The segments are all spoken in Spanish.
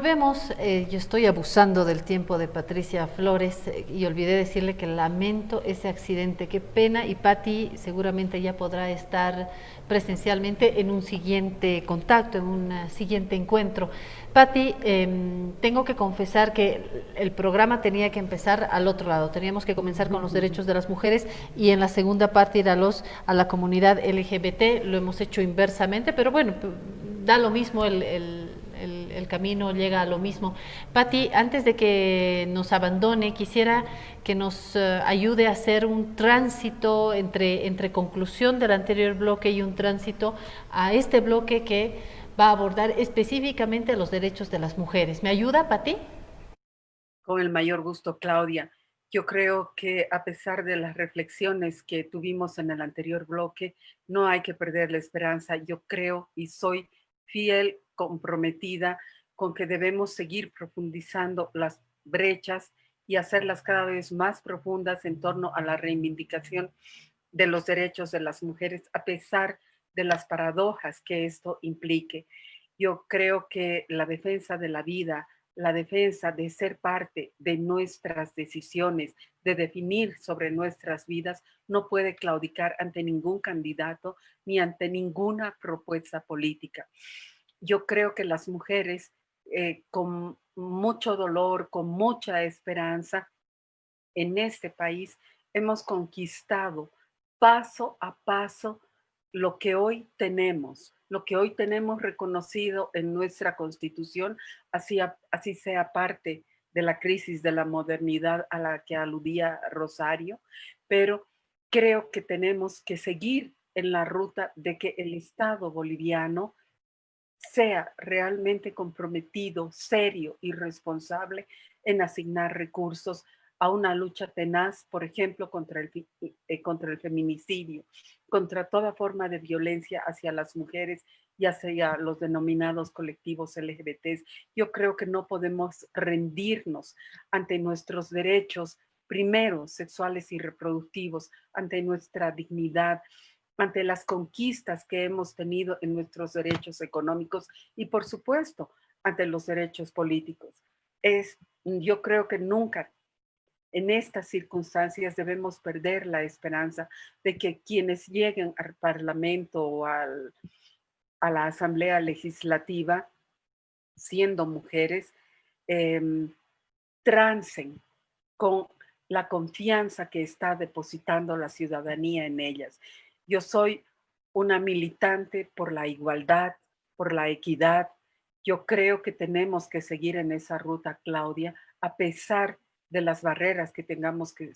volvemos. Yo estoy abusando del tiempo de Patricia Flores y olvidé decirle que lamento ese accidente. Qué pena, y Patti seguramente ya podrá estar presencialmente en un siguiente contacto, en un siguiente encuentro. Patti, tengo que confesar que el programa tenía que empezar al otro lado. Teníamos que comenzar con los derechos de las mujeres y en la segunda parte ir a la comunidad LGBT. Lo hemos hecho inversamente, pero bueno, da lo mismo, el camino llega a lo mismo. Patti, antes de que nos abandone, quisiera que nos ayude a hacer un tránsito entre conclusión del anterior bloque y un tránsito a este bloque que va a abordar específicamente los derechos de las mujeres. ¿Me ayuda, Patti? Con el mayor gusto, Claudia. Yo creo que a pesar de las reflexiones que tuvimos en el anterior bloque, no hay que perder la esperanza. Yo creo y soy fiel, comprometida con que debemos seguir profundizando las brechas y hacerlas cada vez más profundas en torno a la reivindicación de los derechos de las mujeres, a pesar de las paradojas que esto implique. Yo creo que la defensa de la vida, la defensa de ser parte de nuestras decisiones, de definir sobre nuestras vidas, no puede claudicar ante ningún candidato ni ante ninguna propuesta política. Yo creo que las mujeres, con mucho dolor, con mucha esperanza, en este país hemos conquistado paso a paso lo que hoy tenemos reconocido en nuestra Constitución, así sea parte de la crisis de la modernidad a la que aludía Rosario, pero creo que tenemos que seguir en la ruta de que el Estado boliviano sea realmente comprometido, serio y responsable en asignar recursos a una lucha tenaz, por ejemplo, contra el feminicidio, contra toda forma de violencia hacia las mujeres y hacia los denominados colectivos LGBTs. Yo creo que no podemos rendirnos ante nuestros derechos, primero sexuales y reproductivos, ante nuestra dignidad, ante las conquistas que hemos tenido en nuestros derechos económicos y, por supuesto, ante los derechos políticos. Yo creo que nunca en estas circunstancias debemos perder la esperanza de que quienes lleguen al Parlamento o a la Asamblea Legislativa, siendo mujeres, eh, trancen con la confianza que está depositando la ciudadanía en ellas. Yo soy una militante por la igualdad, por la equidad. Yo creo que tenemos que seguir en esa ruta, Claudia, a pesar de las barreras que tengamos que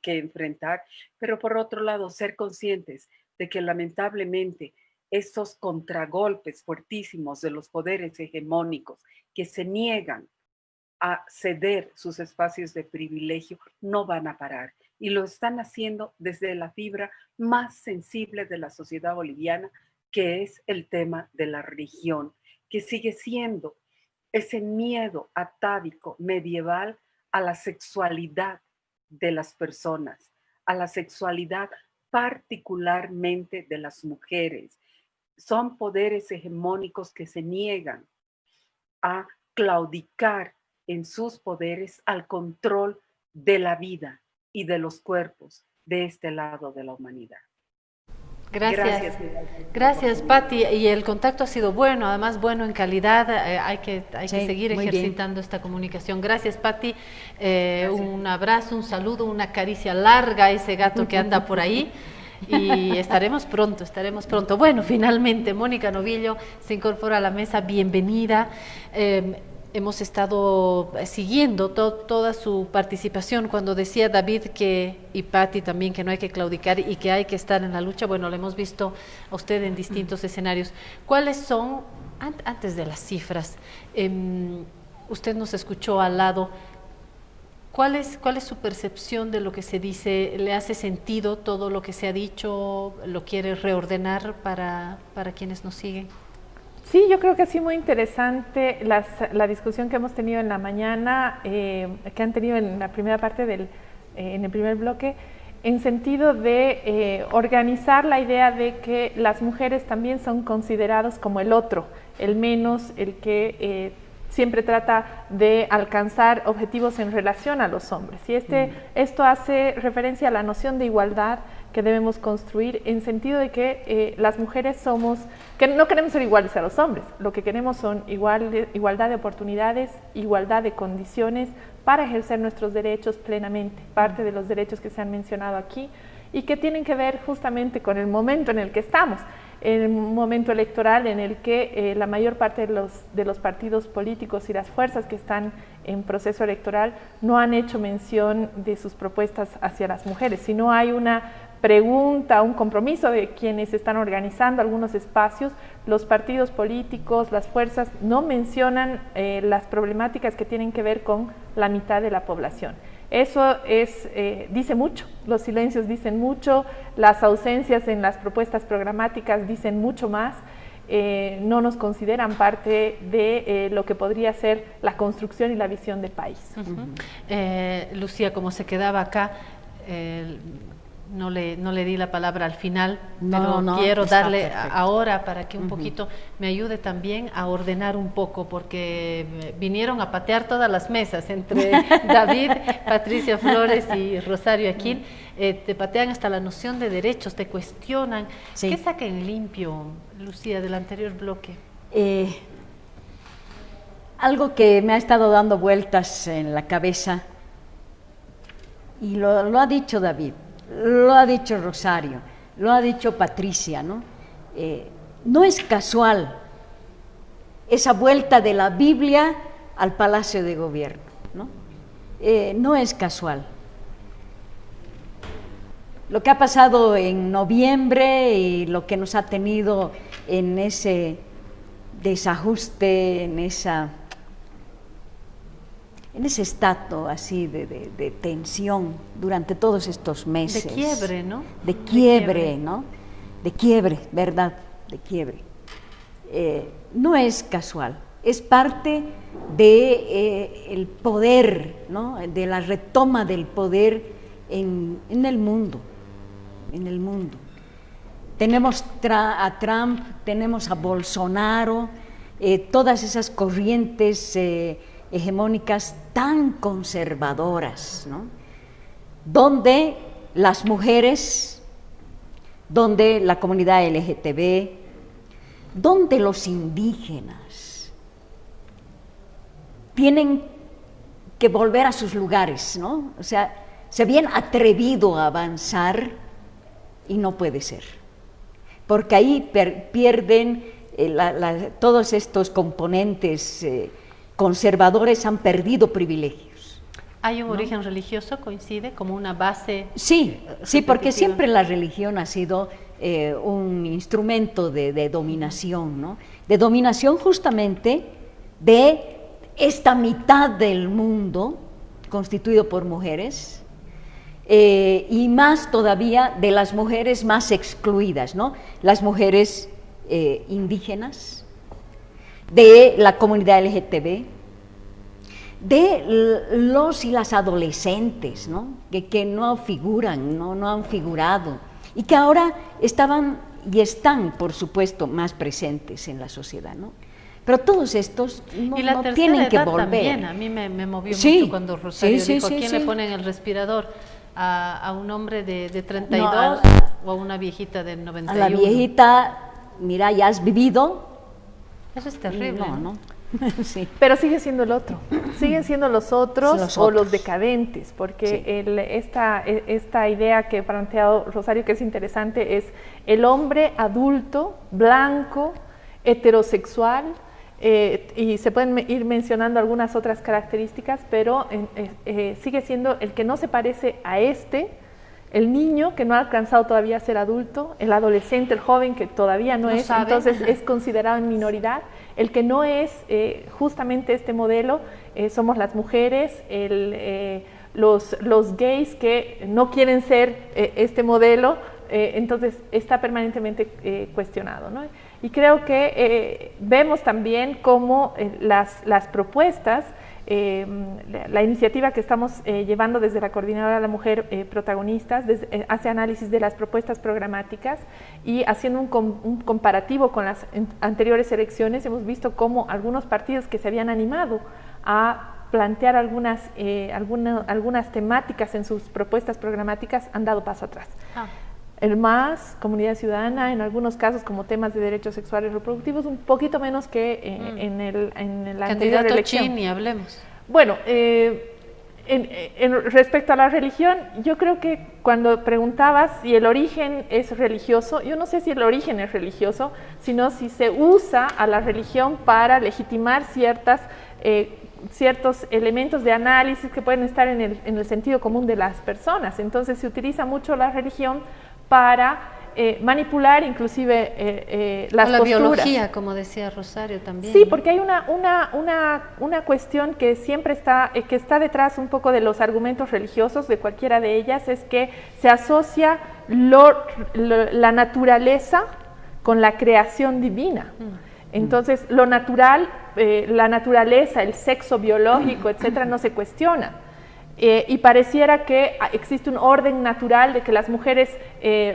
enfrentar, pero por otro lado, ser conscientes de que lamentablemente estos contragolpes fuertísimos de los poderes hegemónicos que se niegan a ceder sus espacios de privilegio no van a parar. Y lo están haciendo desde la fibra más sensible de la sociedad boliviana, que es el tema de la religión, que sigue siendo ese miedo atávico medieval a la sexualidad de las personas, a la sexualidad particularmente de las mujeres. Son poderes hegemónicos que se niegan a claudicar en sus poderes al control de la vida y de los cuerpos de este lado de la humanidad. Gracias, Gracias, gracias, Patti. Y el contacto ha sido bueno, además bueno en calidad. Hay que Sí, seguir muy bien. ejercitando esta comunicación. Gracias, Patti. Gracias. Un abrazo, un saludo, una caricia larga a ese gato que anda por ahí. Y estaremos pronto, estaremos pronto. Bueno, finalmente, Mónica Novillo se incorpora a la mesa. Bienvenida. Hemos estado siguiendo toda su participación cuando decía David y Patti también que no hay que claudicar y que hay que estar en la lucha. Bueno, lo hemos visto a usted en distintos escenarios. ¿Cuáles son, antes de las cifras, usted nos escuchó al lado, cuál es su percepción de lo que se dice? ¿Le hace sentido todo lo que se ha dicho? ¿Lo quiere reordenar para quienes nos siguen? Sí, yo creo que ha sido muy interesante la discusión que hemos tenido en la mañana, que han tenido en la primera parte en el primer bloque, en sentido de organizar la idea de que las mujeres también son considerados como el otro, el menos, el que siempre trata de alcanzar objetivos en relación a los hombres. Y esto hace referencia a la noción de igualdad que debemos construir, en sentido de que las mujeres que no queremos ser iguales a los hombres, lo que queremos son igualdad de oportunidades, igualdad de condiciones para ejercer nuestros derechos plenamente, parte de los derechos que se han mencionado aquí y que tienen que ver justamente con el momento en el que estamos, en un momento electoral en el que la mayor parte de los partidos políticos y las fuerzas que están en proceso electoral no han hecho mención de sus propuestas hacia las mujeres, sino hay una pregunta, un compromiso de quienes están organizando algunos espacios. Los partidos políticos, las fuerzas no mencionan las problemáticas que tienen que ver con la mitad de la población. Eso dice mucho, los silencios dicen mucho, las ausencias en las propuestas programáticas dicen mucho más, no nos consideran parte de lo que podría ser la construcción y la visión de país. Lucía, como se quedaba acá, no le di la palabra al final, pero quiero darle ahora para que un poquito me ayude también a ordenar un poco, porque vinieron a patear todas las mesas entre David, Patricia Flores y Rosario Aquín. Te patean hasta la noción de derechos, te cuestionan. Sí. ¿Qué saca en limpio, Lucía, del anterior bloque? Algo que me ha estado dando vueltas en la cabeza, y lo ha dicho David, lo ha dicho Rosario, lo ha dicho Patricia, ¿no? No es casual esa vuelta de la Biblia al Palacio de Gobierno, ¿no? No es casual. Lo que ha pasado en noviembre y lo que nos ha tenido en ese desajuste, en ese estado así de tensión durante todos estos meses. De quiebre, ¿no? De quiebre, ¿no? De quiebre, ¿verdad? De quiebre. No es casual, es parte el poder, ¿no? De la retoma del poder en el mundo, Tenemos a Trump, tenemos a Bolsonaro, todas esas corrientes hegemónicas tan conservadoras, ¿no? Donde las mujeres, donde la comunidad LGTB, donde los indígenas tienen que volver a sus lugares, ¿no? O sea, se habían atrevido a avanzar y no puede ser, porque ahí pierden todos estos componentes conservadores, han perdido privilegios. ¿Hay un origen religioso, coincide, como una base? Sí, porque siempre la religión ha sido un instrumento de dominación, ¿no? De dominación justamente de esta mitad del mundo constituido por mujeres, y más todavía de las mujeres más excluidas, ¿no? Las mujeres indígenas, de la comunidad LGTB, de los y las adolescentes, ¿no? Que no figuran, no han figurado, y que ahora estaban y están, por supuesto, más presentes en la sociedad, ¿no? Pero todos estos no tienen que volver. También, a mí me movió mucho cuando Rosario dijo, ¿quién le pone en el respirador? ¿A un hombre de 32 o a una viejita de 91? A la viejita, mira, ya has vivido. Eso es terrible. No. Sí. Pero sigue siendo el otro, siguen siendo los otros o los decadentes, porque esta idea que ha planteado Rosario, que es interesante, es el hombre adulto, blanco, heterosexual, y se pueden ir mencionando algunas otras características, pero sigue siendo el que no se parece a el niño que no ha alcanzado todavía a ser adulto, el adolescente, el joven que todavía no es, sabe. Entonces es considerado en minoridad. El que no es justamente este modelo somos las mujeres, los gays que no quieren ser este modelo, entonces está permanentemente cuestionado, ¿no? Y creo que vemos también cómo las propuestas la iniciativa que estamos llevando desde la Coordinadora de la Mujer Protagonistas hace análisis de las propuestas programáticas y haciendo un comparativo con las anteriores elecciones, hemos visto cómo algunos partidos que se habían animado a plantear algunas temáticas en sus propuestas programáticas han dado paso atrás. El MAS, Comunidad Ciudadana, en algunos casos como temas de derechos sexuales y reproductivos, un poquito menos que en la anterior elección. Chin, y hablemos. Bueno, respecto a la religión, yo creo que cuando preguntabas si el origen es religioso, yo no sé si el origen es religioso, sino si se usa a la religión para legitimar ciertos elementos de análisis que pueden estar en el sentido común de las personas. Entonces se utiliza mucho la religión para manipular inclusive las la posturas. Biología, como decía Rosario también. Sí, porque hay una cuestión que siempre está detrás un poco de los argumentos religiosos de cualquiera de ellas, es que se asocia la naturaleza con la creación divina. Entonces, lo natural, la naturaleza, el sexo biológico, etcétera, no se cuestiona. Y pareciera que existe un orden natural de que las mujeres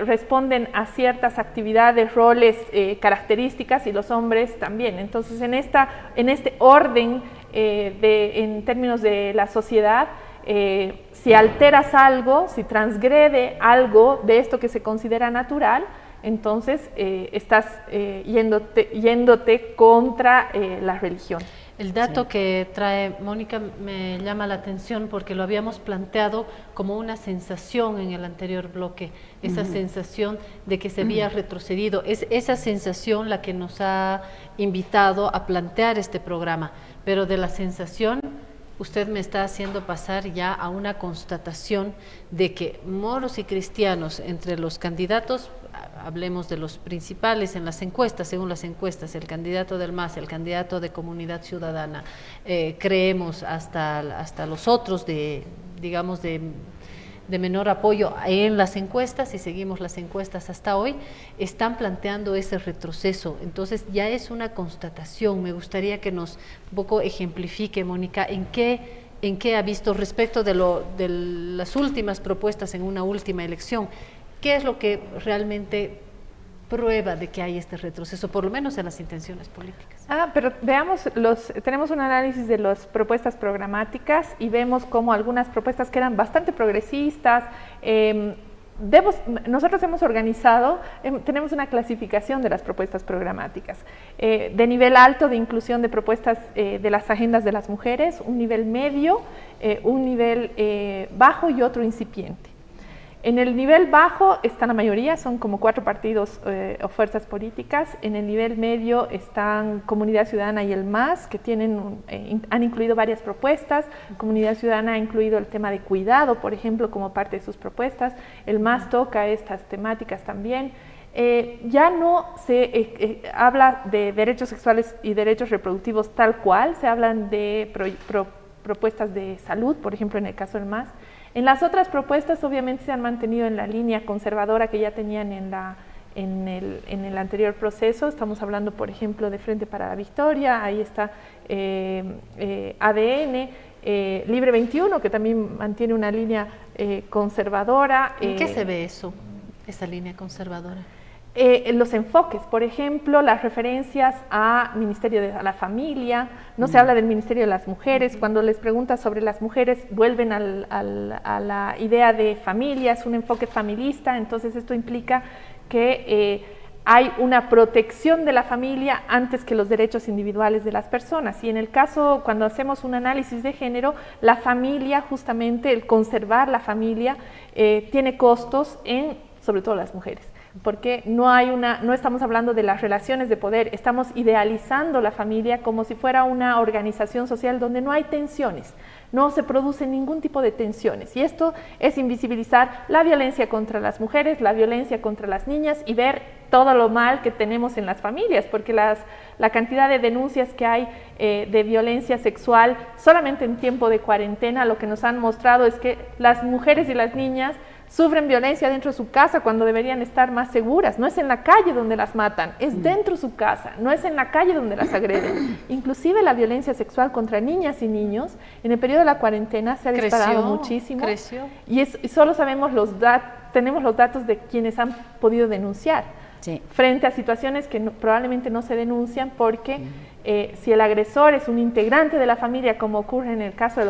responden a ciertas actividades, roles, características, y los hombres también. Entonces, en este orden en términos de la sociedad, si alteras algo, si transgrede algo de esto que se considera natural, entonces estás yéndote contra la religión. El dato que trae Mónica me llama la atención porque lo habíamos planteado como una sensación en el anterior bloque, esa sensación de que se había retrocedido. Es esa sensación la que nos ha invitado a plantear este programa, pero de la sensación usted me está haciendo pasar ya a una constatación de que moros y cristianos entre los candidatos, hablemos de los principales en las encuestas, según las encuestas, el candidato del MAS, el candidato de Comunidad Ciudadana, creemos hasta los otros de menor apoyo en las encuestas, y seguimos las encuestas hasta hoy, están planteando ese retroceso. Entonces ya es una constatación. Me gustaría que nos un poco ejemplifique, Mónica, en qué ha visto respecto de las últimas propuestas en una última elección. ¿Qué es lo que realmente prueba de que hay este retroceso, por lo menos en las intenciones políticas? Pero veamos, tenemos un análisis de las propuestas programáticas y vemos como algunas propuestas que eran bastante progresistas. Nosotros hemos organizado, tenemos una clasificación de las propuestas programáticas, de nivel alto de inclusión de propuestas de las agendas de las mujeres, un nivel medio, un nivel bajo y otro incipiente. En el nivel bajo están la mayoría, son como 4 partidos o fuerzas políticas. En el nivel medio están Comunidad Ciudadana y el MAS, que han incluido varias propuestas. Comunidad Ciudadana ha incluido el tema de cuidado, por ejemplo, como parte de sus propuestas. El MAS toca estas temáticas también. Ya no se habla de derechos sexuales y derechos reproductivos tal cual, se hablan de propuestas de salud, por ejemplo, en el caso del MAS. En las otras propuestas obviamente se han mantenido en la línea conservadora que ya tenían en el anterior proceso. Estamos hablando, por ejemplo, de Frente para la Victoria, ahí está ADN, Libre 21, que también mantiene una línea conservadora. ¿En qué se ve eso, esa línea conservadora? Los enfoques, por ejemplo, las referencias a Ministerio de la Familia, no se habla del Ministerio de las Mujeres. Cuando les preguntas sobre las mujeres, vuelven a la idea de familias, un enfoque familista. Entonces esto implica que hay una protección de la familia antes que los derechos individuales de las personas. Y en el caso, cuando hacemos un análisis de género, la familia, justamente el conservar la familia, tiene costos sobre todo las mujeres. Porque no estamos hablando de las relaciones de poder, estamos idealizando la familia como si fuera una organización social donde no hay tensiones, no se produce ningún tipo de tensiones. Y esto es invisibilizar la violencia contra las mujeres, la violencia contra las niñas y ver todo lo mal que tenemos en las familias, porque la cantidad de denuncias que hay de violencia sexual solamente en tiempo de cuarentena, lo que nos han mostrado es que las mujeres y las niñas sufren violencia dentro de su casa cuando deberían estar más seguras. No es en la calle donde las matan, es dentro de su casa, no es en la calle donde las agreden. Inclusive la violencia sexual contra niñas y niños en el periodo de la cuarentena se ha disparado muchísimo. Y solo sabemos tenemos los datos de quienes han podido denunciar. Sí. Frente a situaciones que probablemente no se denuncian porque si el agresor es un integrante de la familia, como ocurre en el caso de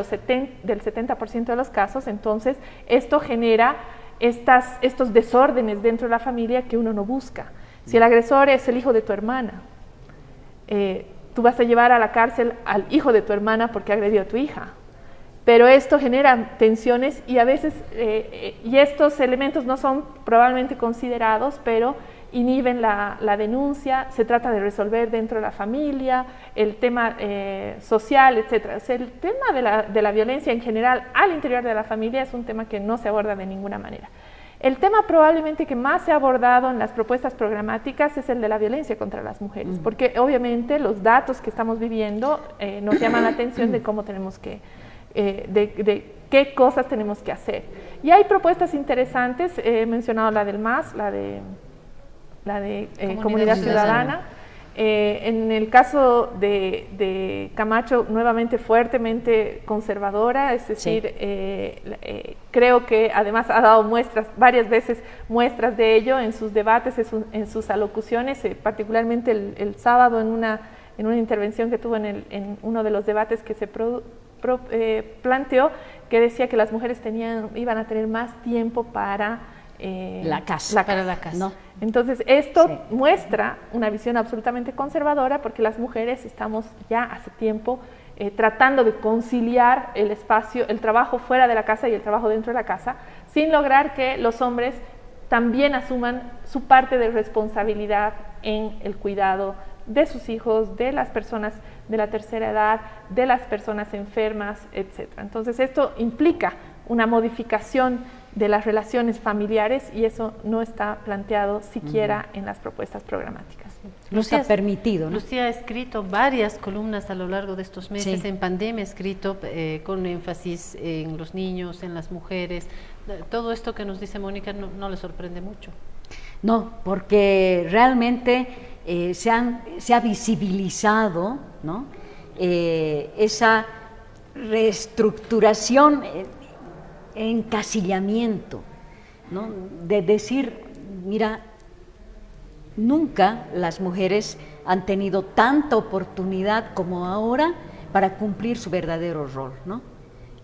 del 70% de los casos, entonces esto genera estos desórdenes dentro de la familia que uno no busca. Si el agresor es el hijo de tu hermana, tú vas a llevar a la cárcel al hijo de tu hermana porque agredió a tu hija. Pero esto genera tensiones y a veces, y estos elementos no son probablemente considerados, pero inhiben la denuncia, se trata de resolver dentro de la familia, el tema social, etc. O sea, el tema de la violencia en general al interior de la familia es un tema que no se aborda de ninguna manera. El tema probablemente que más se ha abordado en las propuestas programáticas es el de la violencia contra las mujeres, porque obviamente los datos que estamos viviendo nos llaman la atención de cómo tenemos que, de qué cosas tenemos que hacer. Y hay propuestas interesantes, he mencionado la del MAS, la de Comunidad Ciudadana. En el caso de Camacho, nuevamente fuertemente conservadora, es decir, creo que además ha dado varias veces muestras de ello en sus debates, en sus alocuciones, particularmente el sábado en una intervención que tuvo en uno de los debates que se planteó, que decía que las mujeres iban a tener más tiempo para la casa. ¿no? Entonces esto muestra una visión absolutamente conservadora, porque las mujeres estamos ya hace tiempo tratando de conciliar el espacio, el trabajo fuera de la casa y el trabajo dentro de la casa, sin lograr que los hombres también asuman su parte de responsabilidad en el cuidado de sus hijos, de las personas de la tercera edad, de las personas enfermas, etc. Entonces esto implica una modificación de las relaciones familiares y eso no está planteado siquiera en las propuestas programáticas. No está permitido, ¿no? Lucía ha escrito varias columnas a lo largo de estos meses, Sí. en pandemia ha escrito con énfasis en los niños, en las mujeres. Todo esto que nos dice Mónica no le sorprende mucho. No, porque realmente se ha visibilizado, ¿no? Esa reestructuración, encasillamiento, ¿no? De decir, mira, nunca las mujeres han tenido tanta oportunidad como ahora para cumplir su verdadero rol, ¿no?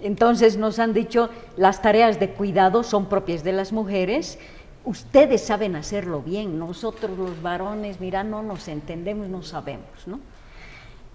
Entonces nos han dicho, las tareas de cuidado son propias de las mujeres, ustedes saben hacerlo bien, nosotros los varones, mira, no nos entendemos, no sabemos, ¿no?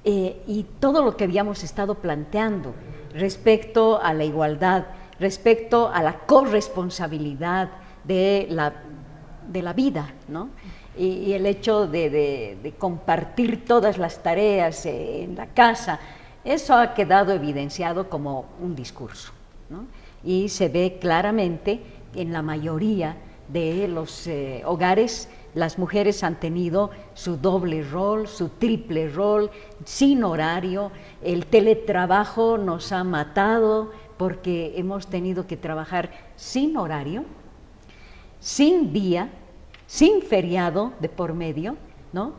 Y todo lo que habíamos estado planteando respecto a la igualdad, respecto a la corresponsabilidad de la vida, ¿no? Y el hecho de compartir todas las tareas en la casa, eso ha quedado evidenciado como un discurso, ¿no? Y se ve claramente en la mayoría de los hogares, las mujeres han tenido su doble rol, su triple rol, sin horario. El teletrabajo nos ha matado porque hemos tenido que trabajar sin horario, sin día, sin feriado de por medio, ¿no?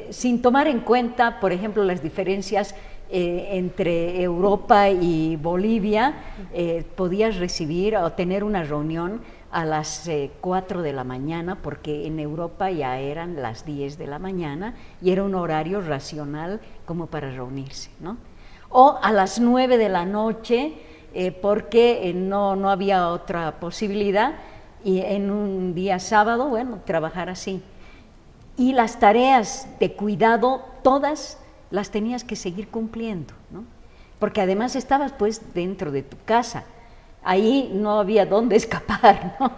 Sin tomar en cuenta, por ejemplo, las diferencias entre Europa y Bolivia. Podías recibir o tener una reunión a las 4 de la mañana, porque en Europa ya eran las 10 de la mañana y era un horario racional como para reunirse, ¿no? O a las 9 de la noche, porque no había otra posibilidad, y en un día sábado, bueno, trabajar así. Y las tareas de cuidado, todas las tenías que seguir cumpliendo, ¿no? Porque además estabas pues dentro de tu casa, ahí no había dónde escapar, ¿no?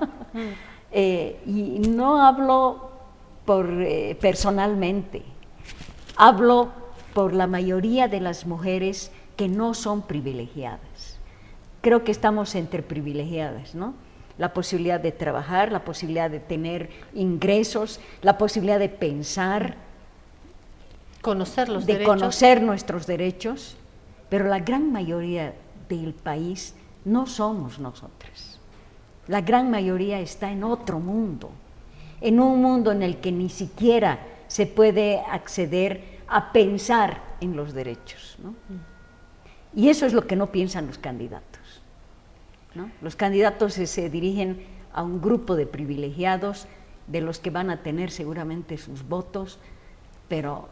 Y no hablo personalmente, hablo por la mayoría de las mujeres que no son privilegiadas. Creo que estamos entre privilegiadas, ¿no? La posibilidad de trabajar, la posibilidad de tener ingresos, la posibilidad de pensar, conocer los de derechos. conocer nuestros derechos, pero la gran mayoría del país no somos nosotras. La gran mayoría está en otro mundo, en un mundo en el que ni siquiera se puede acceder a pensar en los derechos, ¿no? Y eso es lo que no piensan los candidatos, ¿no? Los candidatos se dirigen a un grupo de privilegiados de los que van a tener seguramente sus votos, pero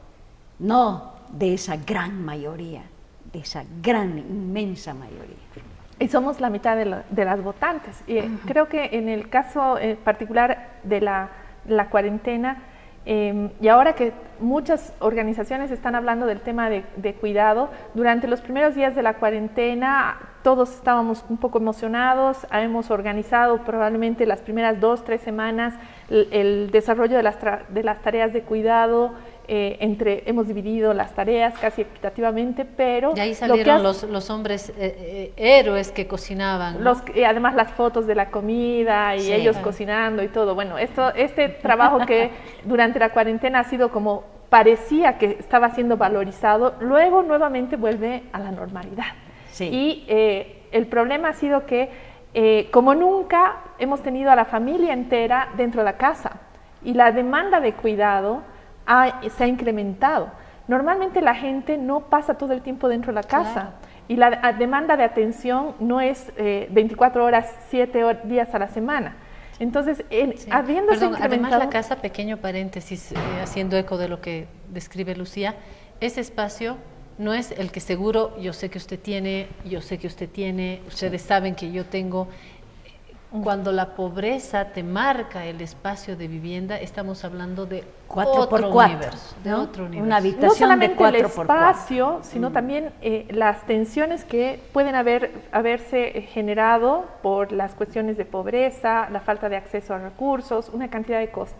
no de esa gran mayoría, de esa gran, inmensa mayoría. Y somos la mitad de las votantes. Y creo que en el caso particular de la cuarentena, y ahora que muchas organizaciones están hablando del tema de cuidado, durante los primeros días de la cuarentena todos estábamos un poco emocionados, hemos organizado probablemente las primeras 2-3 semanas el desarrollo de las tareas de cuidado, hemos dividido las tareas casi equitativamente, pero... Y ahí salieron los hombres héroes que cocinaban, ¿no? Además las fotos de la comida y ellos cocinando y todo. Bueno, este trabajo que durante la cuarentena ha sido como, parecía que estaba siendo valorizado, luego nuevamente vuelve a la normalidad. Sí. Y el problema ha sido que, como nunca, hemos tenido a la familia entera dentro de la casa y la demanda de cuidado se ha incrementado. Normalmente la gente no pasa todo el tiempo dentro de la casa. Claro. Y la demanda de atención no es 24 horas, 7 días a la semana. Entonces, habiéndose incrementado... Además la casa, pequeño paréntesis, haciendo eco de lo que describe Lucía, ese espacio no es el que seguro yo sé que usted tiene, ustedes saben que yo tengo. Cuando la pobreza te marca el espacio de vivienda, estamos hablando de 4x4, universo, de otro universo. Una habitación de 4x4. No solamente el espacio, sino también las tensiones que pueden haberse generado por las cuestiones de pobreza, la falta de acceso a recursos, una cantidad de cosas.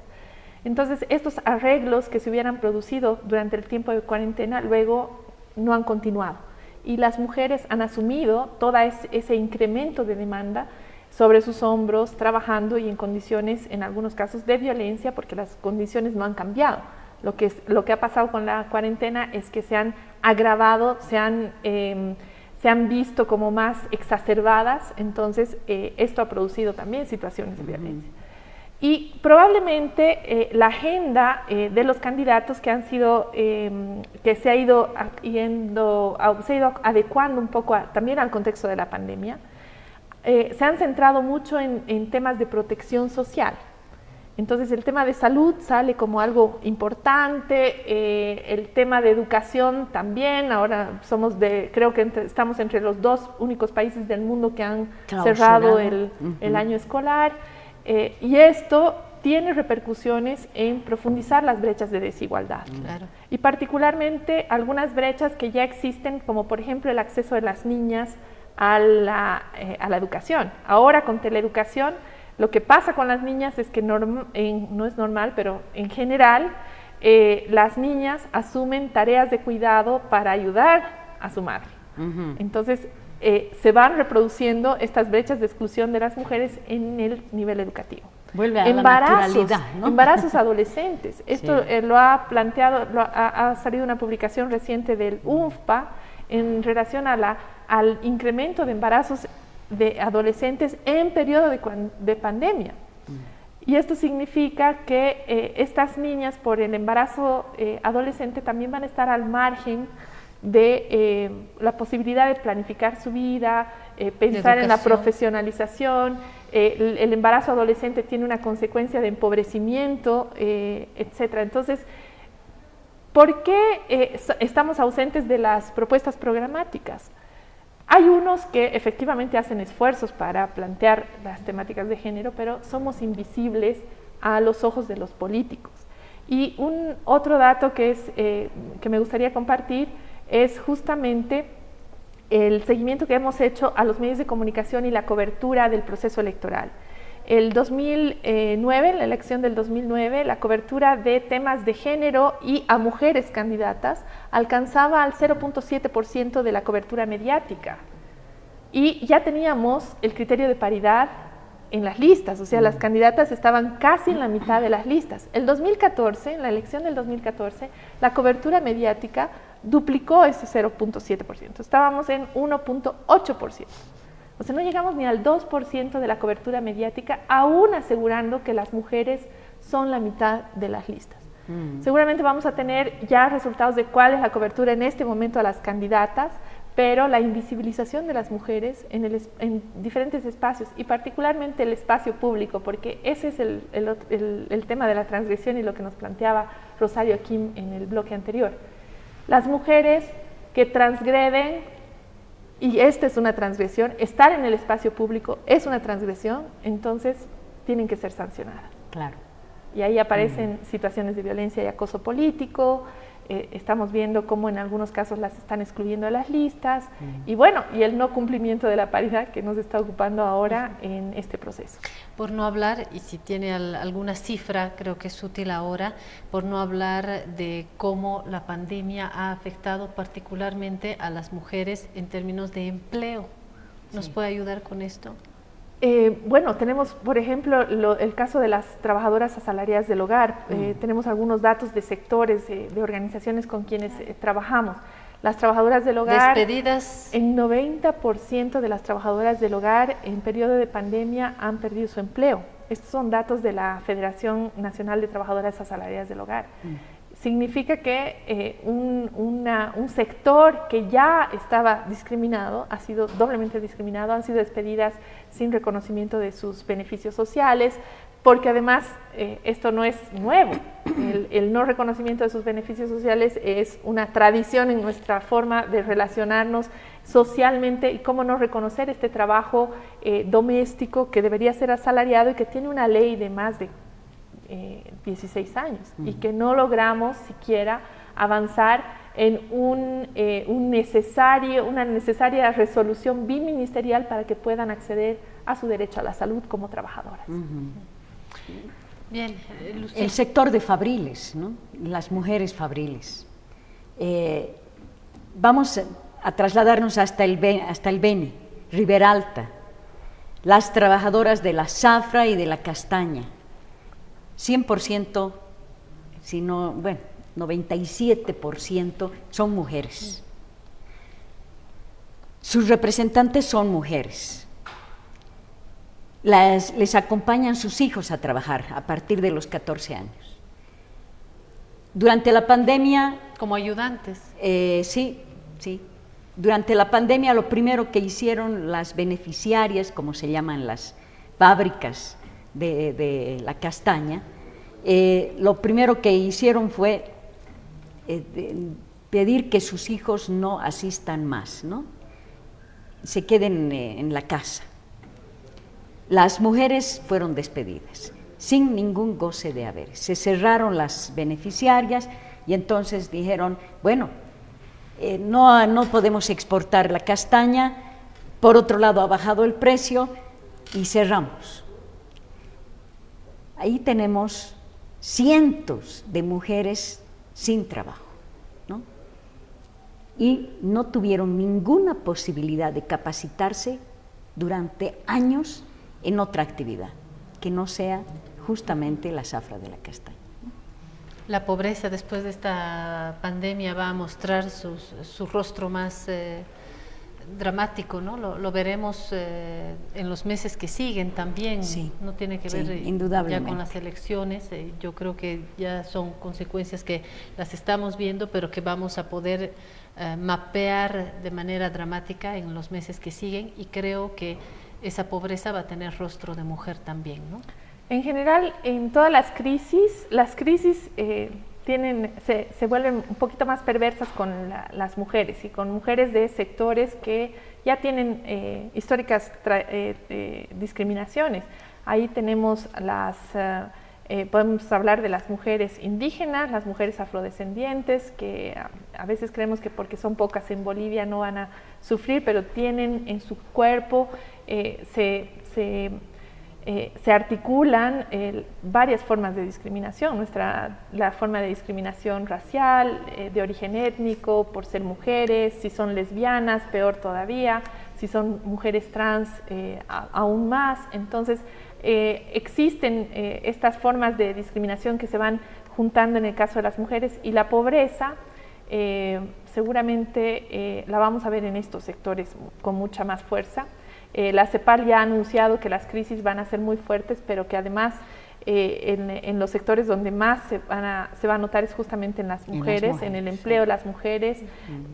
Entonces, estos arreglos que se hubieran producido durante el tiempo de cuarentena, luego no han continuado. Y las mujeres han asumido todo ese incremento de demanda sobre sus hombros, trabajando y en condiciones, en algunos casos, de violencia, porque las condiciones no han cambiado. Lo que ha pasado con la cuarentena es que se han agravado, se han visto como más exacerbadas, entonces esto ha producido también situaciones de violencia. Y probablemente la agenda de los candidatos que se ha ido adecuando un poco también al contexto de la pandemia, se han centrado mucho en temas de protección social. Entonces el tema de salud sale como algo importante, el tema de educación también. Ahora creo que estamos entre los 2 únicos países del mundo que han cerrado el año escolar, y esto tiene repercusiones en profundizar las brechas de desigualdad. Claro. Y particularmente algunas brechas que ya existen, como por ejemplo el acceso de las niñas a la educación. Ahora con teleeducación, lo que pasa con las niñas es que no es normal, pero en general las niñas asumen tareas de cuidado para ayudar a su madre. Entonces se van reproduciendo estas brechas de exclusión de las mujeres en el nivel educativo. Vuelve a la naturalidad, ¿no? Embarazos adolescentes. Esto lo ha planteado, ha salido una publicación reciente del UNFPA en relación al incremento de embarazos de adolescentes en periodo de pandemia. Y esto significa que estas niñas, por el embarazo adolescente, también van a estar al margen de la posibilidad de planificar su vida, pensar en la profesionalización. El embarazo adolescente tiene una consecuencia de empobrecimiento, etc. Entonces, ¿por qué estamos ausentes de las propuestas programáticas? Hay unos que efectivamente hacen esfuerzos para plantear las temáticas de género, pero somos invisibles a los ojos de los políticos. Y otro dato que me gustaría compartir es justamente el seguimiento que hemos hecho a los medios de comunicación y la cobertura del proceso electoral. El 2009, en la elección del 2009, la cobertura de temas de género y a mujeres candidatas alcanzaba al 0.7% de la cobertura mediática. Y ya teníamos el criterio de paridad en las listas, o sea, las candidatas estaban casi en la mitad de las listas. El 2014, en la elección del 2014, la cobertura mediática duplicó ese 0.7%, estábamos en 1.8%. O sea, no llegamos ni al 2% de la cobertura mediática, aún asegurando que las mujeres son la mitad de las listas. Seguramente vamos a tener ya resultados de cuál es la cobertura en este momento a las candidatas, pero la invisibilización de las mujeres en diferentes espacios, y particularmente el espacio público, porque ese es el tema de la transgresión y lo que nos planteaba Rosario Kim en el bloque anterior. Las mujeres que transgreden, y esta es una transgresión, estar en el espacio público es una transgresión, entonces tienen que ser sancionadas. Claro. Y ahí aparecen situaciones de violencia y acoso político, estamos viendo cómo en algunos casos las están excluyendo de las listas, y bueno, y el no cumplimiento de la paridad que nos está ocupando ahora en este proceso. Por no hablar, y si tiene alguna cifra, creo que es útil ahora, por no hablar de cómo la pandemia ha afectado particularmente a las mujeres en términos de empleo. ¿Nos puede ayudar con esto? Bueno, tenemos, por ejemplo, el caso de las trabajadoras asalariadas del hogar. Tenemos algunos datos de sectores, de organizaciones con quienes trabajamos. Las trabajadoras del hogar... Despedidas. En 90% de las trabajadoras del hogar en periodo de pandemia han perdido su empleo. Estos son datos de la Federación Nacional de Trabajadoras Asalariadas del Hogar. Significa que un sector que ya estaba discriminado, ha sido doblemente discriminado, han sido despedidas sin reconocimiento de sus beneficios sociales, porque además esto no es nuevo. El no reconocimiento de sus beneficios sociales es una tradición en nuestra forma de relacionarnos socialmente, y cómo no reconocer este trabajo doméstico que debería ser asalariado y que tiene una ley de más de 16 años y que no logramos siquiera avanzar en una necesaria resolución biministerial para que puedan acceder a su derecho a la salud como trabajadoras. Bien, el sector de fabriles, ¿no? Las mujeres fabriles. Vamos a trasladarnos hasta el Beni, Riberalta, las trabajadoras de la zafra y de la castaña. 100%, si no, bueno, 97% son mujeres. Sus representantes son mujeres. Les acompañan sus hijos a trabajar a partir de los 14 años. Durante la pandemia... Como ayudantes. Sí. Durante la pandemia lo primero que hicieron las beneficiarias, como se llaman las fábricas de la castaña, lo primero que hicieron fue pedir que sus hijos no asistan más, ¿no? Se queden en la casa. Las mujeres fueron despedidas sin ningún goce de haberes. Se cerraron las beneficiarias y entonces dijeron, bueno, no podemos exportar la castaña, por otro lado ha bajado el precio y cerramos. Ahí tenemos cientos de mujeres sin trabajo, ¿no? Y no tuvieron ninguna posibilidad de capacitarse durante años en otra actividad, que no sea justamente la zafra de la castaña. La pobreza después de esta pandemia va a mostrar su rostro más dramático, ¿no? Lo veremos en los meses que siguen también. Sí, no tiene que ver ya con las elecciones. Yo creo que ya son consecuencias que las estamos viendo, pero que vamos a poder mapear de manera dramática en los meses que siguen, y creo que esa pobreza va a tener rostro de mujer también, ¿no? En general, en todas las crisis se vuelven un poquito más perversas con las mujeres, y con mujeres de sectores que ya tienen históricas discriminaciones. Ahí tenemos podemos hablar de las mujeres indígenas, las mujeres afrodescendientes, que a veces creemos que porque son pocas en Bolivia no van a sufrir, pero tienen en su cuerpo, se articulan varias formas de discriminación. La forma de discriminación racial, de origen étnico, por ser mujeres, si son lesbianas, peor todavía, si son mujeres trans, aún más. Entonces, existen estas formas de discriminación que se van juntando en el caso de las mujeres, y la pobreza seguramente la vamos a ver en estos sectores con mucha más fuerza. La CEPAL ya ha anunciado que las crisis van a ser muy fuertes, pero que además en los sectores donde más se va a notar es justamente en las mujeres, en el empleo de las mujeres.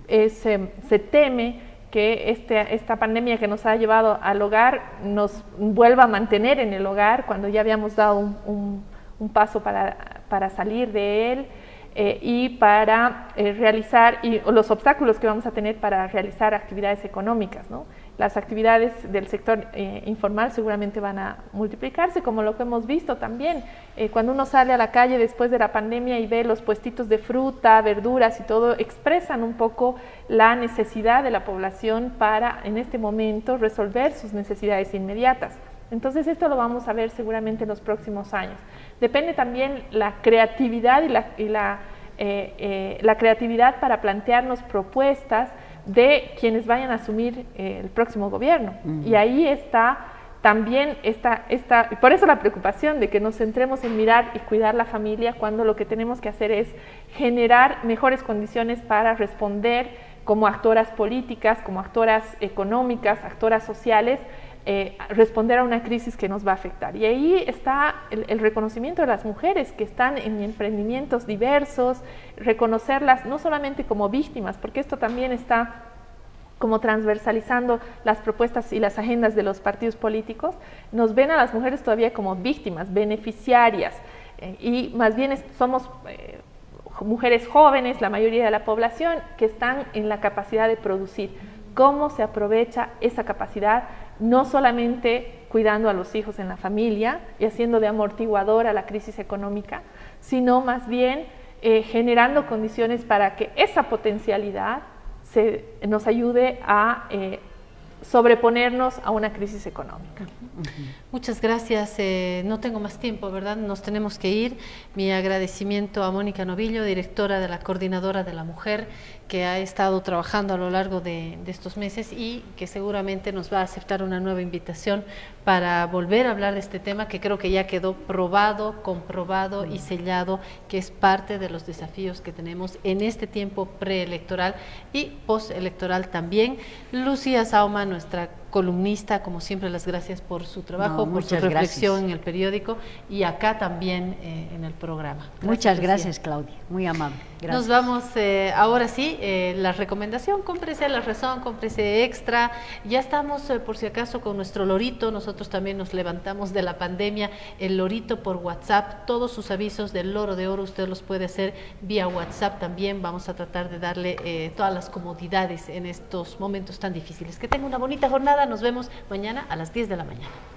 Se teme que esta pandemia que nos ha llevado al hogar nos vuelva a mantener en el hogar cuando ya habíamos dado un paso para salir de él, y para realizar, y los obstáculos que vamos a tener para realizar actividades económicas, ¿no? Las actividades del sector informal seguramente van a multiplicarse, como lo que hemos visto también. Cuando uno sale a la calle después de la pandemia y ve los puestitos de fruta, verduras y todo, expresan un poco la necesidad de la población para, en este momento, resolver sus necesidades inmediatas. Entonces esto lo vamos a ver seguramente en los próximos años. Depende también la creatividad la creatividad para plantearnos propuestas de quienes vayan a asumir el próximo gobierno. Y ahí está también por eso la preocupación de que nos centremos en mirar y cuidar la familia, cuando lo que tenemos que hacer es generar mejores condiciones para responder como actoras políticas, como actoras económicas, actoras sociales, responder a una crisis que nos va a afectar. Y ahí está el reconocimiento de las mujeres que están en emprendimientos diversos, reconocerlas no solamente como víctimas, porque esto también está como transversalizando las propuestas y las agendas de los partidos políticos. Nos ven a las mujeres todavía como víctimas, beneficiarias, y más bien somos mujeres jóvenes, la mayoría de la población, que están en la capacidad de producir. ¿Cómo se aprovecha esa capacidad? No solamente cuidando a los hijos en la familia y haciendo de amortiguador a la crisis económica, sino más bien generando condiciones para que esa potencialidad nos ayude a sobreponernos a una crisis económica. Muchas gracias. No tengo más tiempo, ¿verdad? Nos tenemos que ir. Mi agradecimiento a Mónica Novillo, directora de la Coordinadora de la Mujer, que ha estado trabajando a lo largo de estos meses y que seguramente nos va a aceptar una nueva invitación para volver a hablar de este tema, que creo que ya quedó probado, comprobado y sellado, que es parte de los desafíos que tenemos en este tiempo preelectoral y postelectoral también. Lucía Sauma, nuestra columnista, como siempre, las gracias por su trabajo, por su reflexión en el periódico y acá también en el programa. Muchas gracias, Claudia, muy amable. Gracias. Nos vamos ahora sí, la recomendación, cómprese la razón, cómprese extra. Ya estamos por si acaso con nuestro lorito, nosotros también nos levantamos de la pandemia, el lorito por WhatsApp, todos sus avisos del Loro de Oro usted los puede hacer vía WhatsApp también. Vamos a tratar de darle todas las comodidades en estos momentos tan difíciles. Que tenga una bonita jornada, nos vemos mañana a las 10 de la mañana.